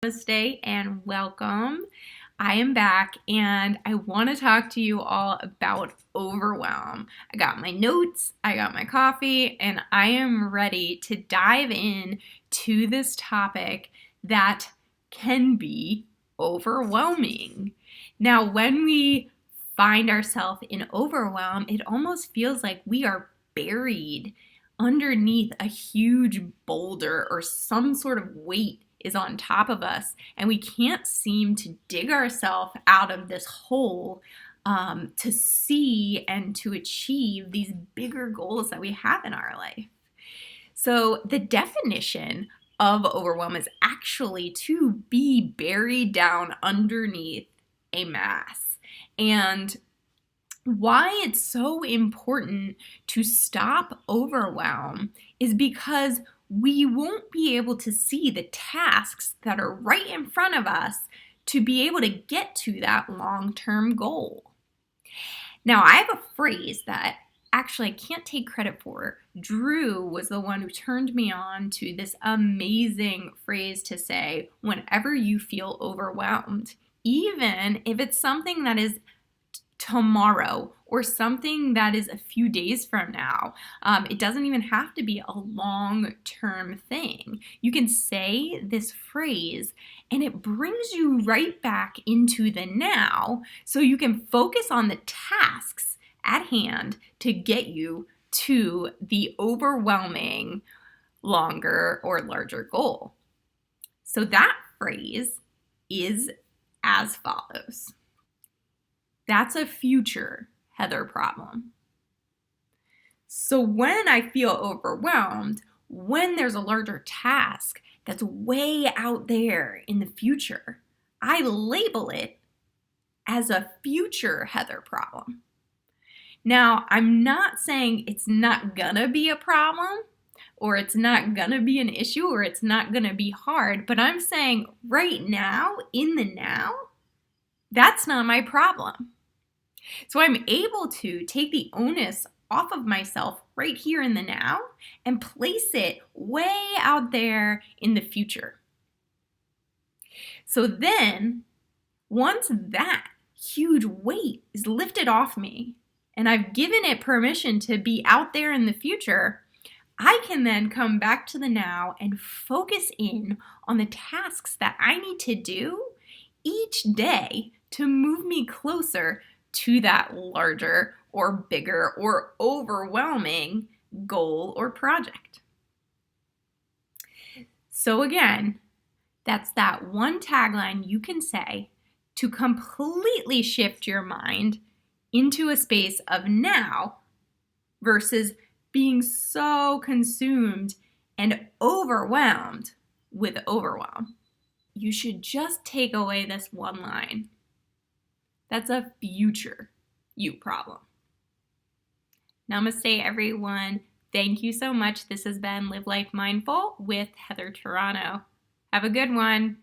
Namaste and welcome. I am back and I want to talk to you all about overwhelm. I got my notes, I got my coffee, and I am ready to dive in to this topic that can be overwhelming. Now, when we find ourselves in overwhelm, it almost feels like we are buried underneath a huge boulder or some sort of weight is on top of us, and we can't seem to dig ourselves out of this hole to see and to achieve these bigger goals that we have in our life. So the definition of overwhelm is actually to be buried down underneath a mass. And why it's so important to stop overwhelm is because we won't be able to see the tasks that are right in front of us to be able to get to that long-term goal. Now, I have a phrase that actually I can't take credit for. Drew was the one who turned me on to this amazing phrase to say whenever you feel overwhelmed, even if it's something that is tomorrow or something that is a few days from now. It doesn't even have to be a long-term thing. You can say this phrase and it brings you right back into the now so you can focus on the tasks at hand to get you to the overwhelming longer or larger goal. So that phrase is as follows. That's a future Heather problem. So when I feel overwhelmed, when there's a larger task that's way out there in the future, I label it as a future Heather problem. Now, I'm not saying it's not gonna be a problem, or it's not gonna be an issue, or it's not gonna be hard, but I'm saying right now, in the now, that's not my problem. So I'm able to take the onus off of myself right here in the now and place it way out there in the future. So then, once that huge weight is lifted off me and I've given it permission to be out there in the future, I can then come back to the now and focus in on the tasks that I need to do each day to move me closer to that larger or bigger or overwhelming goal or project. So again, that's that one tagline you can say to completely shift your mind into a space of now versus being so consumed and overwhelmed with overwhelm. You should just take away this one line. That's a future you problem. Namaste, everyone. Thank you so much. This has been Live Life Mindful with Heather Toronto. Have a good one.